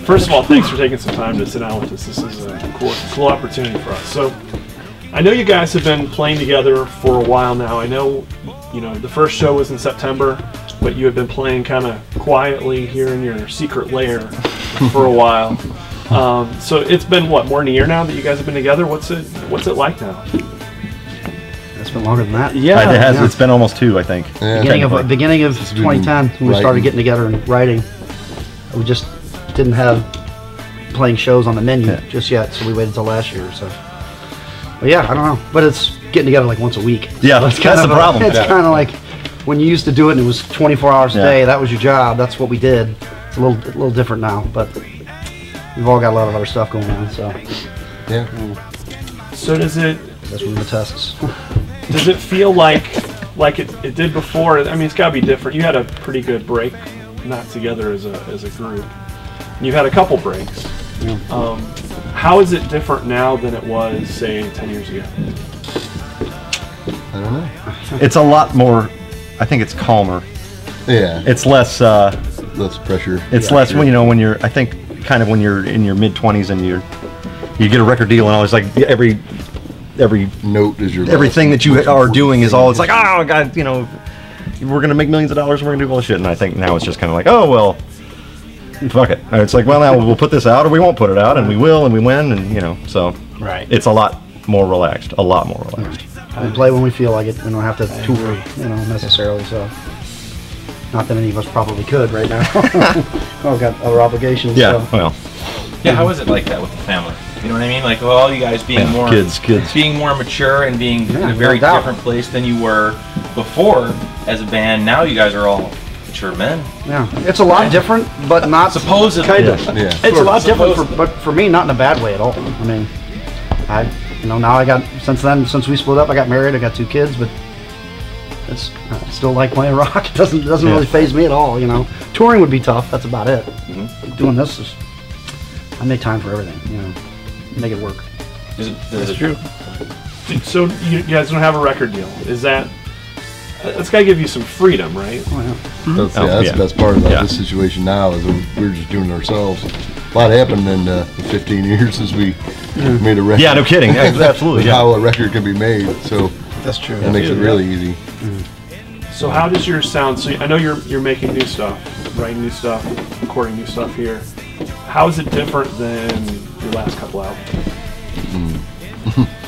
First of all, thanks for taking some time to sit down with us. This is a cool opportunity for us. So, I know you guys have been playing together for a while now. I know, the first show was in September, but you had been playing kind of quietly here in your secret lair for a while. So it's been what, more than a year now that you guys have been together? What's it like now? It's been longer than that. Yeah, it has. Yeah. It's been almost 2, I think. Yeah. Beginning of 2010, when we started getting together and writing. We just didn't have playing shows on the menu just yet, so we waited till last year. So, but yeah, I don't know. But it's getting together like once a week. Yeah, so that's the problem. It's kind of like when you used to do it and it was 24 hours a day. That was your job. That's what we did. It's a little different now, but we've all got a lot of other stuff going on. So yeah. So does it? That's one of the tests. Does it feel like it did before? I mean, it's got to be different. You had a pretty good break, not together as a group. You've had a couple breaks. Yeah. How is it different now than it was, say, 10 years ago? I don't know. It's a lot more. I think it's calmer. Yeah. It's less. Less pressure. It's less when when you're. I think kind of when you're in your mid-20s and you get a record deal and all. It's like every note is your everything that you are doing is all. It's like, oh God, we're gonna make millions of dollars and we're gonna do all this shit. And I think now it's just kind of like, oh well, fuck it. And it's like, well, now we'll put this out or we won't put it out, and we will and we win, and so right. It's a lot more relaxed. A lot more relaxed. We play when we feel like it. We don't have to tour, necessarily. So, not that any of us probably could right now. We've got other obligations. Yeah. So. Well. Yeah. How is it like that with the family? You know what I mean? Like, all you guys being more kids, being more mature and being in a very different place than you were before as a band. Now you guys are all mature men. Yeah, it's a lot different, but not supposedly. Kind of. Yeah. It's a lot different, but for me, not in a bad way at all. I mean, now I got since we split up, I got married, I got 2 kids, but I still like playing rock. It doesn't really faze me at all. Touring would be tough. That's about it. Mm-hmm. Doing this I make time for everything. Make it work. That's true. So you guys don't have a record deal. Is that's got to give you some freedom, right? Oh, yeah. Mm-hmm. That's the best part about this situation now is we're just doing it ourselves. A lot happened in the 15 years since we made a record. Yeah, no kidding. Absolutely. How a record can be made. So that's true. That makes it really easy. So how does your sound? So I know you're making new stuff, writing new stuff, recording new stuff here. How is it different than your last couple albums?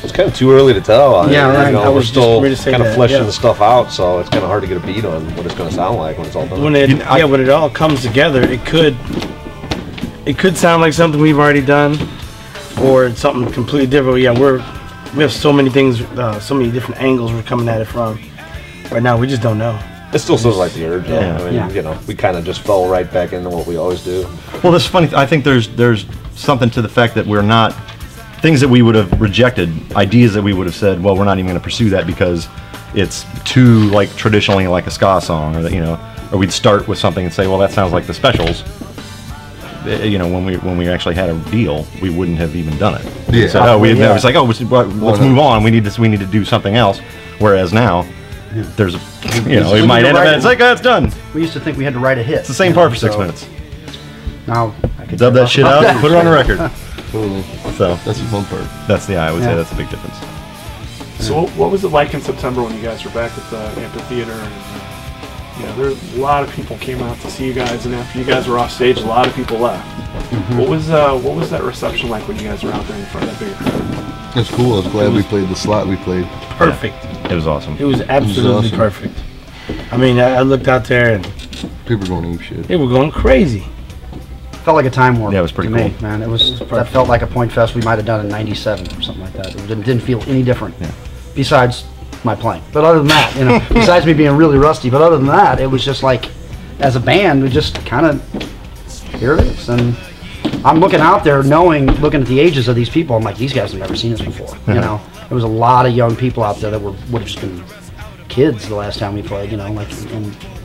It's kind of too early to tell. Yeah, right. We're still kind of fleshing the stuff out, so it's kind of hard to get a beat on what it's going to sound like when it's all done. When it all comes together, it could sound like something we've already done, or something completely different. Yeah, we have so many things, so many different angles we're coming at it from. Right now, we just don't know. It still sounds like the Urge. Yeah. I mean, we kind of just fell right back into what we always do. Well, this is funny. I think there's something to the fact that we're not things that we would have rejected, ideas that we would have said, well, we're not even going to pursue that because it's too traditionally like a ska song, or or we'd start with something and say, well, that sounds like the Specials. When we actually had a deal, we wouldn't have even done it. Yeah. So it's like, let's move on. We need to do something else. Whereas now. There's it might end up and it's like, it's done. We used to think we had to write a hit. It's the same part for 6 minutes. Now I can dub that shit out and put it on a record. Totally. So that's the fun part. I would say that's a big difference. So what was it like in September when you guys were back at the amphitheater? And there a lot of people came out to see you guys, and after you guys were off stage, a lot of people left. Mm-hmm. What was that reception like when you guys were out there in front of that bigger crowd? It's cool. I was glad we played the slot we played. Perfect. Yeah. It was awesome. It was absolutely perfect. I mean, I looked out there and people were going ape shit. They were going crazy. Felt like a time warp. Yeah, it was pretty cool. Me, man. That felt like a Point Fest we might have done in '97 or something like that. It didn't feel any different. Yeah. Besides my playing, but other than that, besides me being really rusty, but other than that, it was just like, as a band, we just kind of, here it is, and I'm looking out there, looking at the ages of these people. I'm like, these guys have never seen us before. There was a lot of young people out there that would have just been kids the last time we played. Like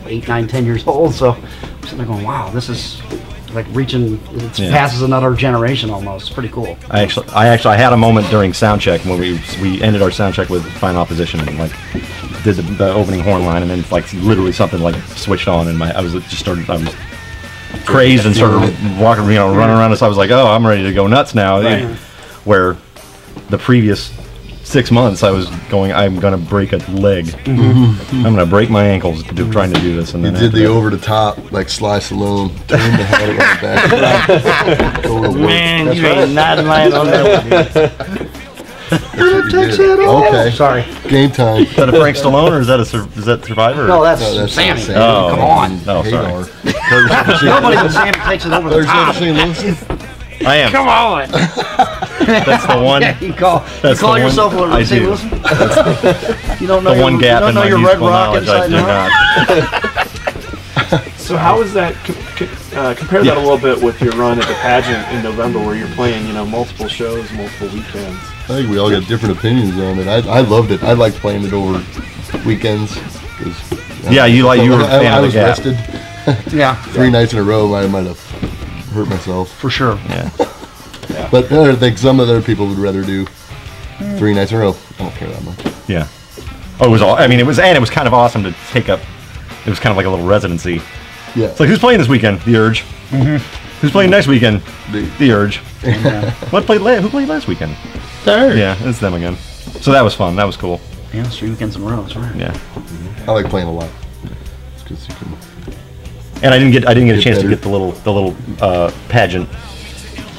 8, 9, 10 years old. So I'm sitting there going, wow, this is like reaching. It passes another generation almost. It's pretty cool. I had a moment during sound check when we ended our sound check with Fine Opposition and did the opening horn line, and then literally something switched on, and I was crazed and started walking, running around. So I was like, oh, I'm ready to go nuts now. Right. Where the previous 6 months I was going, I'm gonna break a leg. I'm gonna break my ankles trying to do this. And You then did the over the top, like Sly Stallone, turned the head on the back. Man, you ain't not lying on that one. Okay, Sorry. game time. Is that a Frank Stallone or is that Survivor? No, that's, No, that's Sammy. Sammy. Oh, Come on. Oh, sorry. Nobody but Sammy takes it over the top. I am. Come on. That's the one. Yeah, you call That's the one yourself a I St. do. Louis? You don't know The one gap you in don't know my your Red musical Rock knowledge. I inside do and out? not. So how is that? Compare that a little bit with your run at the Pageant in November, where you're playing, multiple shows, multiple weekends. I think we all got different opinions on it. I loved it. I liked playing it over weekends. Yeah, you were a fan I of the was gap. rested. Yeah, 3 nights in a row, I might have hurt myself. for sure. Yeah. But I think some other people would rather do 3 nights in a row. I don't care that much. Yeah. Oh, it was all. I mean, it was kind of awesome to take up. It was kind of like a little residency. Yeah. It's like, who's playing this weekend? The Urge. Who's playing next weekend? The Urge. Who played last weekend? Third. Yeah, it's them again. So that was fun. That was cool. Yeah, 3 weekends in a row. That's right. Yeah. I like playing a lot. It's 'cause you can. And I didn't get a Get chance to better. get the little pageant.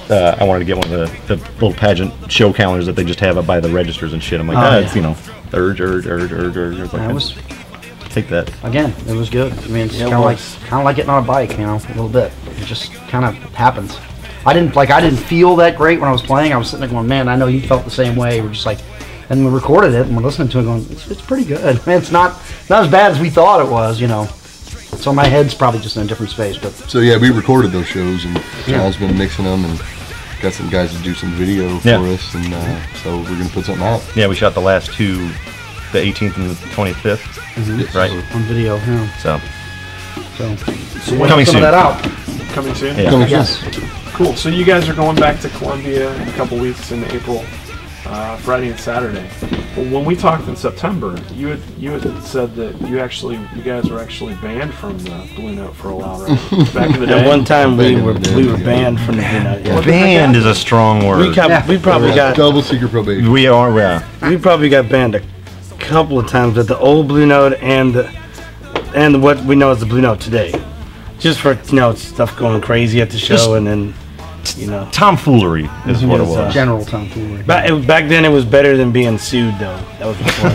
I wanted to get one of the little pageant show calendars that they just have up by the registers and shit. I'm like, it's Urge. It's like, That was, take that. again, it was good. I mean, it's Yeah, it kind was. of like getting on a bike, a little bit. It just kind of happens. I didn't feel that great when I was playing. I was sitting there going, man, I know you felt the same way. We're just like, and we recorded it and we're listening to it going, it's pretty good. Man, it's not as bad as we thought it was, So my head's probably just in a different space, but So yeah, we recorded those shows, and John's been mixing them, and got some guys to do some video for us, and so we're gonna put something out. Yeah, we shot the last two, the 18th and the 25th, right? on video, So So when Coming some soon. of that out. Coming soon. Yeah. Coming Yes. Cool. So you guys are going back to Columbia in a couple weeks in April, Friday and Saturday. Well, when we talked in September, you had said that you guys were actually banned from the Blue Note for a while, right? Back in the day. At one time we were Yeah. banned from the Blue Note. Yeah. banned is a strong word. We probably got double secret probation. We are, yeah. we probably got banned a couple of times at the old Blue Note and what we know as the Blue Note today, just for stuff going crazy at the show. Just- and then Tomfoolery is what it Yes, was. General tomfoolery. back then it was better than being sued though. That was before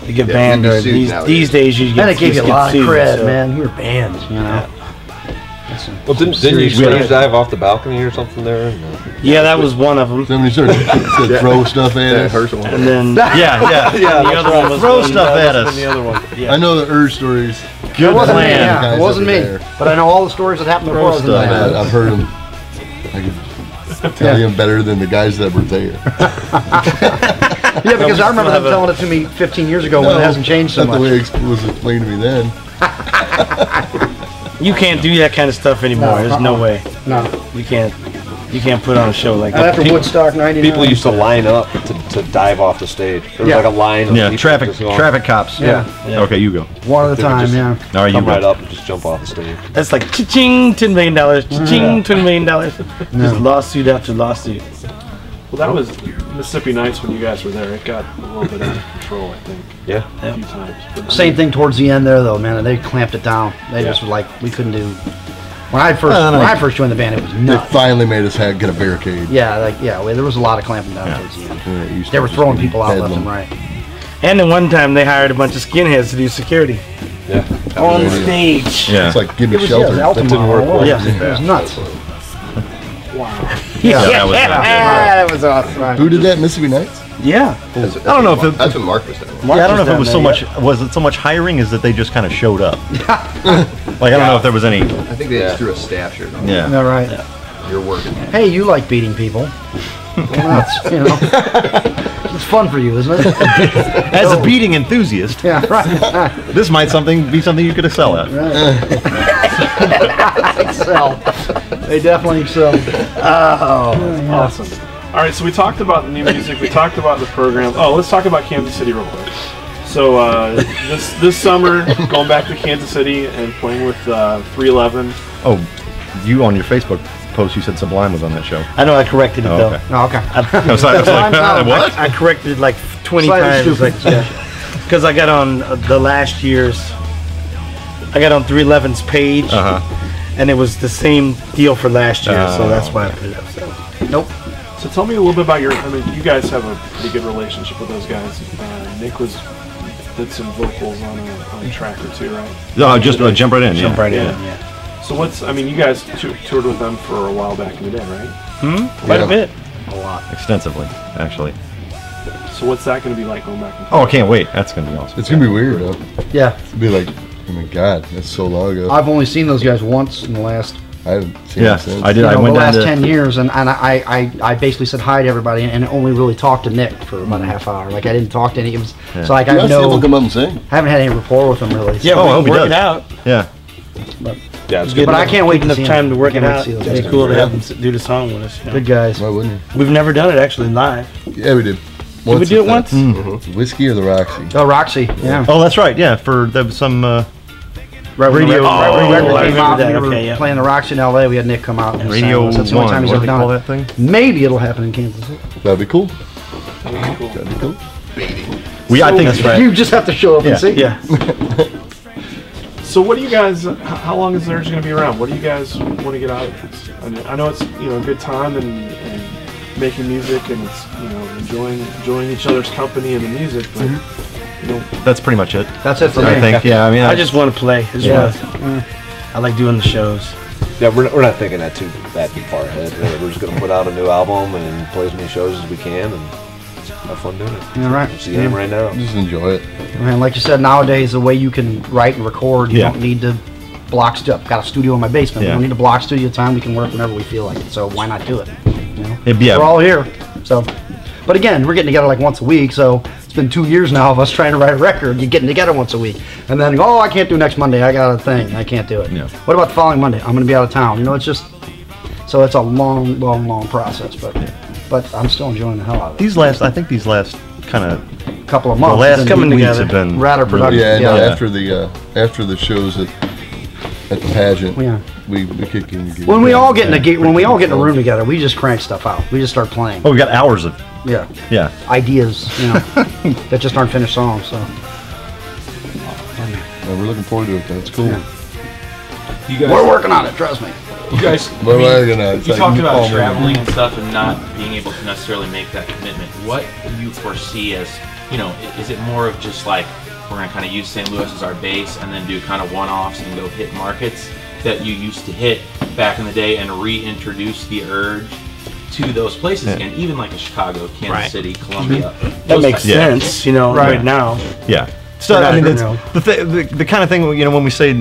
you get banned. you'd be Or sued these nowadays. days you get And it gave you a just get lot of sued, cred, so- man. You were banned, Well, didn't you stage dive off the balcony or something there? Yeah, that was one of them. Somebody started throw stuff at us. And then Yeah. the other one was Throw when- stuff at us. And the other one. I know the Urge stories. Good It wasn't me, plan. yeah. Guys It wasn't over me. there. But I know all the stories that happened before I was in stuff that. I've heard them. I could tell you better than the guys that were there. Yeah, because I remember them telling it to me 15 years ago when it hasn't changed so Not the much. way it was explained to me then. you can't do that kind of stuff anymore. No, There's no way. No. You can't put on a show like Not that. after Woodstock 99. People used to line up to dive off the stage. There was Yeah. like a line of Yeah, people traffic just going, cops. Yeah. Okay, you go. One at a They would time, just- yeah. All right, you come right go. up and just jump off the stage. That's like cha-ching, $10 million, cha-ching, $20 million. Just lawsuit after lawsuit. Well, that was Mississippi Nights when you guys were there. It got a little bit out of control, I think, Yeah. a few times. But Same thing towards the end there, though, man. They clamped it down. They just were like, we couldn't do. When I first joined the band, it was They nuts. finally made us get a barricade. Yeah, there was a lot of clamping down towards the end. Yeah, it used They to were just throwing be people out left and bedlam. right. And then one time they hired a bunch of skinheads to do security Yeah. on stage. Yeah. It's like give me It was, shelter. yeah, That didn't work well. Yeah, it was nuts. Yeah, that was that was awesome. Who did that? Mississippi Nights? Yeah. I don't know if it, That's what Mark was doing. I don't know if it was so much. Was it so much hiring? Is that they just kind of showed up? Like I don't know if there was any. I think they just threw a staff shirt on. Yeah. All right. You're working. Hey, you like beating people. Go nuts, It's fun for you, isn't it? As a beating enthusiast, Yeah, right. this might be something you could excel at. Excel. They definitely excel. awesome. All right, so we talked about the new music. We talked about the program. Oh, let's talk about Kansas City real quick. So this summer, going back to Kansas City and playing with 311. Oh, you on your Facebook post, you said Sublime was on that show. I know I corrected it though. Okay. Oh, okay. I was like, what? I corrected it like 20 Slightly times. stupid. Because I got on the last year's. I got on 311's page, and it was the same deal for last year, so that's why I put it up. So. Nope. So tell me a little bit about I mean, you guys have a pretty good relationship with those guys. Nick did some vocals on a track or two, right? No, just jump right in. Jump right in, Yeah. yeah. So I mean, you guys toured with them for a while back in the day, right? Quite a bit. A lot. Extensively, actually. So what's that going to be like going back and Oh, I can't wait. That's going to be awesome. It's gonna be weird though. Yeah. It'll be like, oh my god, that's so long ago. I've only seen those guys once in the last I haven't seen them since. I did. I went the down last to 10 years, and I basically said hi to everybody, and only really talked to Nick for about a half hour. Like I didn't talk to any. It was so like I You guys know. able to come up and sing? Haven't had any rapport with him really. Yeah, Oh, I we hope he work does. it out. Yeah. Yeah, it's But good. I can't wait to Enough see him. time to work it Can't wait out. to see those It'd be guys. cool to have them do the song with us. You know? Good guys. Why wouldn't We've never done it actually live. you? Yeah, we did. Did we do it once? Whiskey or the Roxy? Oh, Roxy. Yeah. Oh, that's right. Yeah, for there was some. Right when Radio- the record I came remember out, that. we were Okay, yeah. playing the Roxy in LA. We had Nick come out and Radio sing. That's the only time he's One, ever what do you call done that it. thing? Maybe it'll happen in Kansas City. That'd be cool. That'd be cool. That'd be cool. I think that's right. You just have to show up and sing. Yeah. So what do you guys? How long is theirs going to be around? What do you guys want to get out of this? I know it's a good time and making music and it's enjoying each other's company and the music, but That's pretty much it. That's it for I me. think. Yeah. I mean, I just want to play. I like doing the shows. Yeah, we're not thinking that too far ahead. Really. We're just gonna put out a new album and play as many shows as we can and have fun doing it. Yeah, right. That's the aim right now. Just enjoy it. Man, like you said, nowadays the way you can write and record, you don't need to block stuff. Got a studio in my basement. We don't need to block studio time. We can work whenever we feel like it. So why not do it? Yeah. We're all here. So, but again, we're getting together like once a week. So it's been 2 years now of us trying to write a record. You're getting together once a week, and then I can't do next Monday. I got a thing. I can't do it. Yeah. What about the following Monday? I'm going to be out of town. It's just so it's a long process. But I'm still enjoying the hell out of it. I think these last kind of Couple of the months. last it's coming been weeks have been rather productive. Yeah, no, Yeah. after the shows at the pageant, Yeah. we kick in. When we all get in a room together, we just crank stuff out. We just start playing. Oh, we got hours of Yeah. Ideas, that just aren't finished songs. So. Yeah, we're looking forward to it. Though. It's cool. Yeah. You guys, We're working on it. Trust me. You guys, We're working on it. It's you like talked you about call me. traveling and stuff and not being able to necessarily make that commitment. What do you foresee as, is it more of just like, we're going to kind of use St. Louis as our base and then do kind of one-offs and go hit markets that you used to hit back in the day and reintroduce the urge to those places again, even like a Chicago, Kansas City, Columbia. That makes sense, right now. Yeah. So I mean, the kind of thing when we say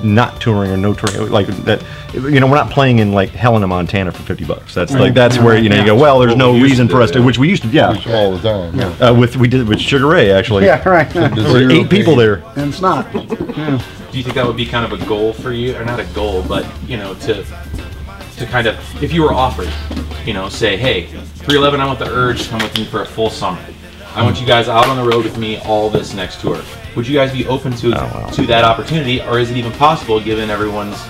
not touring or no touring like that, we're not playing in like Helena, Montana for $50. That's like that's where you go. Well, there's no reason for us to, which we used to, all the time. we did with Sugar Ray actually. Yeah, right. There were 8 people there. And it's not. Do you think that would be kind of a goal for you, or not a goal, but to kind of, if you were offered, say, hey, 311, I want the urge to come with me for a full summer. I want you guys out on the road with me all this next tour. Would you guys be open to that opportunity, or is it even possible given everyone's?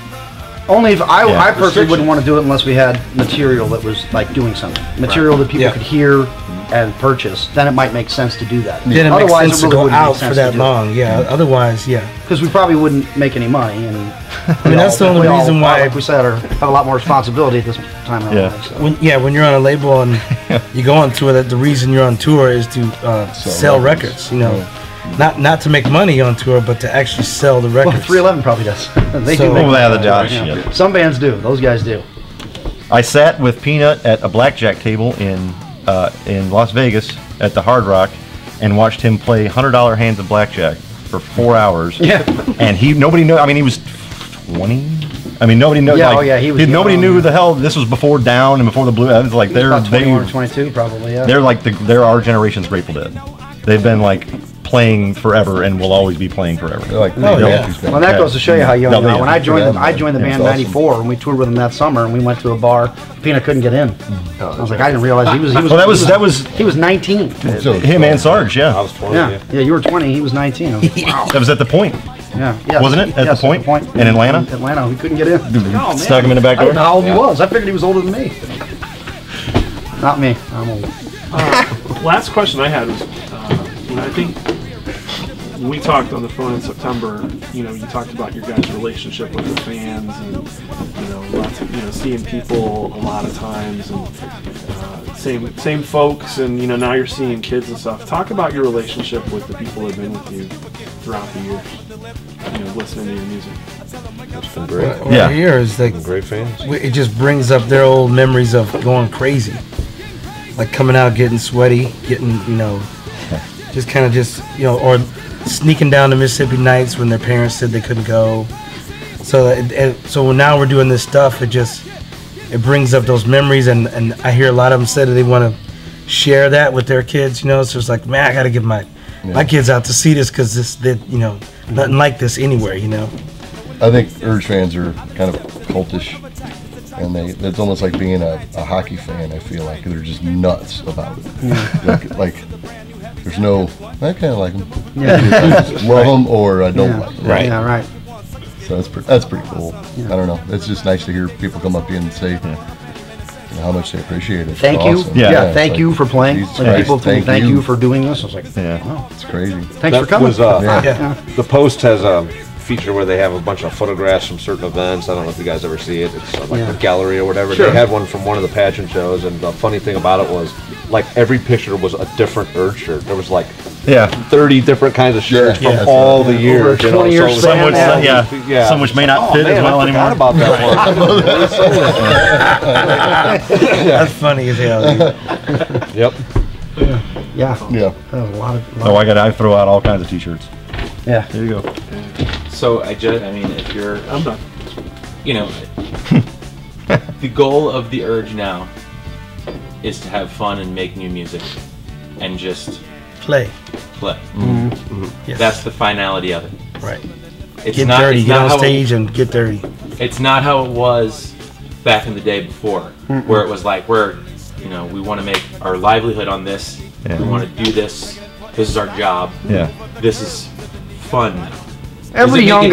Only if I personally wouldn't want to do it unless we had material that was like doing something, material that people could hear and purchase. Then it might make sense to do that. Then it Otherwise, makes sense it really to go wouldn't make out sense for to that do it. long. Yeah. Otherwise, because we probably wouldn't make any money, and I mean, that's the only reason why, like we said, have a lot more responsibility at this time of our life. So. When you're on a label and you go on tour, that the reason you're on tour is to sell records. Not to make money on tour, but to actually sell the records. Well, 311 probably does. They do. Make Some bands do. Those guys do. I sat with Peanut at a blackjack table in Las Vegas at the Hard Rock and watched him play $100 hands of blackjack for 4 hours. Yeah. And nobody knew. I mean, he was 20. I mean, nobody knew. Yeah, he was. Nobody knew who the hell. This was before Down and before the Blue. It was like they're about 21 or 22 probably. Yeah. They're like they're our generation's Grateful Dead. They've been like playing forever and will always be playing forever. They're like, well, that goes to show you how young you are. When I joined the band in '94, awesome. and we toured with them that summer, and we went to a bar. Peanut couldn't get in. I was like, I didn't realize he was. He was 19. Him and Sarge, yeah. I was 20. Yeah, you were 20. He was 19. Wow. That was at the Point. Yeah. Wasn't it? At Yes, the point? In Atlanta? In Atlanta, we couldn't get in. Stuck him in the back I don't door? know how old he was. I figured he was older than me. Not me. I'm old. Last question I had was, I think when we talked on the phone in September, you talked about your guys' relationship with the fans and, lots of, seeing people a lot of times and same folks and, now you're seeing kids and stuff. Talk about your relationship with the people that have been with you throughout the years, listening to your music. It's been great. What I hear is like Great fans. it just brings up their old memories of going crazy, like coming out getting sweaty, getting just kind of or sneaking down to Mississippi Nights when their parents said they couldn't go. So so now we're doing this stuff. It brings up those memories, and I hear a lot of them say that they want to share that with their kids. So it's like, man, I got to get my kids out to see this because nothing like this anywhere. I think Urge fans are kind of cultish, and it's almost like being a hockey fan. I feel like they're just nuts about it. like there's no, I kind of like them. Yeah. I just love them or I don't like them. Right. Yeah, right. So that's pretty cool. I don't know. It's just nice to hear people come up to you and say how much they appreciate it. Thank It's you. awesome. Yeah, thank you for playing. Jesus Like, Christ, people thank you for doing this. I was like, wow, It's crazy. thanks for coming. The post has a feature where they have a bunch of photographs from certain events. I don't know if you guys ever see it. It's like a gallery or whatever. Sure. They had one from one of the pageant shows, and the funny thing about it was, like, every picture was a different Urge shirt. There was like 30 different kinds of shirts from all the years. Over a 20-year so span, some which may not fit man, as well I forgot anymore. about that one. That's funny as hell. Yep. Yeah. Yeah. That was a lot of. I throw out all kinds of t-shirts. Yeah. There you go. So if you're, I'm done. The goal of the Urge now is to have fun and make new music, and just Play. Yes. That's the finality of it. Right. It's Get not, dirty. it's Get not on how stage and get dirty. It's not how it was back in the day before, where it was like we want to make our livelihood on this. Yeah. We want to do this. This is our job. Yeah. This is fun now. Every young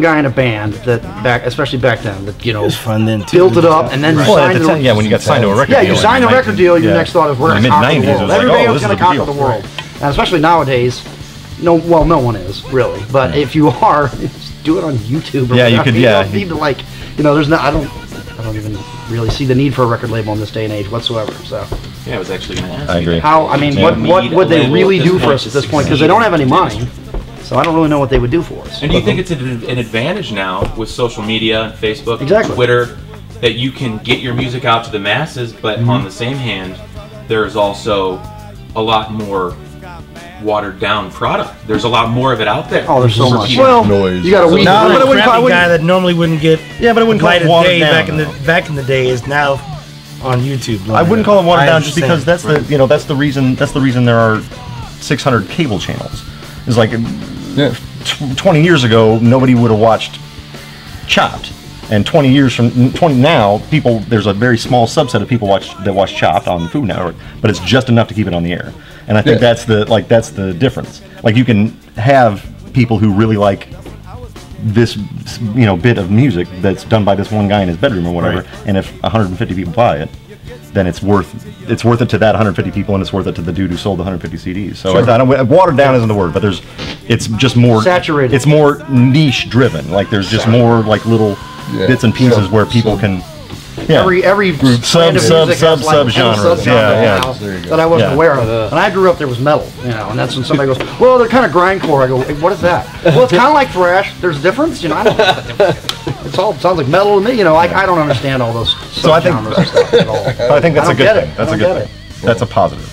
guy in a band especially back then, that It was fun then too. built it up and then Well, signed at the time, when you got signed to a record Yeah, deal. you signed a record deal. Your next thought is we're in the going to conquer the mid-90s, it world. was like, Everybody oh, was this going is to a conquer deal. the world, and especially nowadays. No, no one is really. But if you are, just do it on YouTube. Or Yeah, you whatever. could. You Yeah, don't need to there's no. I don't even really see the need for a record label in this day and age whatsoever. So. Yeah, I was actually going to ask. I agree. What would they really do for us at this point? Because they don't have any money. So I don't really know what they would do for us. And do you think it's an advantage now with social media and Facebook, and Twitter, that you can get your music out to the masses, but on the same hand, there's also a lot more watered down product. There's a lot more of it out there. Oh, there's so much. Well, noise. You got to weed. But it wouldn't guy that normally wouldn't get but it wouldn't call light it of watered day down. back in the day is now on YouTube. I wouldn't call it watered I down just because understand. that's the reason there are 600 cable channels. It's like 20 years ago nobody would have watched Chopped, and 20 years from now there's a very small subset of people that watch Chopped on the Food Network, but it's just enough to keep it on the air. And I think that's the difference. Like, you can have people who really like this bit of music that's done by this one guy in his bedroom or whatever, and if 150 people buy it, then it's worth it to that 150 people, and it's worth it to the dude who sold the 150 CDs. So I don't, watered down isn't the word, but it's just more saturated. It's more niche driven. Like, there's just more like little bits and pieces where people can. Yeah. Every group genres. genres. That I wasn't aware of. When I grew up, there was metal, and that's when somebody goes, "Well, they're kind of grindcore." I go, hey, "What is that?" Well, it's kind of like thrash. There's a difference, I don't know. It sounds like metal to me, I don't understand all those genres and stuff at all. I think that's a good thing. That's a good thing. That's a positive,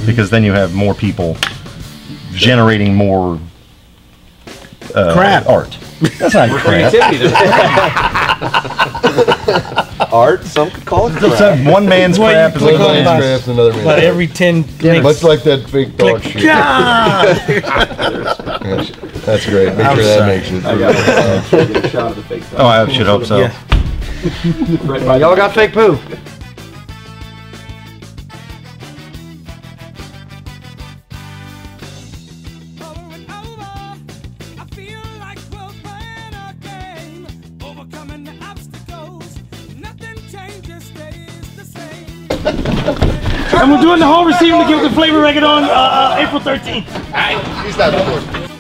because then you have more people generating more crap art. That's not crap. Art, some could call it crap. One man's crap is another man's Crap's another man's But crap. every 10 Much like that fake dog shit. That's great. Make sure that makes it. Get a shot of the fake Oh, I should hope so. Y'all got fake poo. Over and over, I feel like And we're doing the whole receiving the gift of flavor record on April 13th. He's not recording.